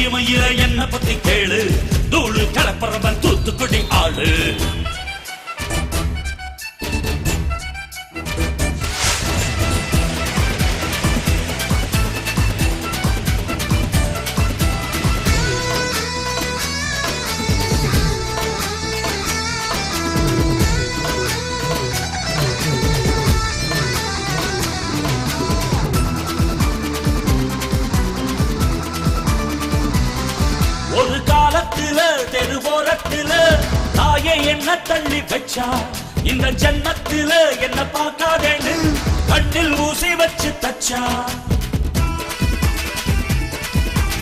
சீமையில என்ன பத்தி கேளு, தூளு கலப்பறவன் தூத்துக்குடி ஆளு. ஒரு காலத்தில தெருவோரத்தில தாயே என்ன தள்ளி வச்சா, இந்த ஜன்னத்தில என்ன பார்க்காதேன்னு கண்ணில் ஊசி வச்சு தச்சா.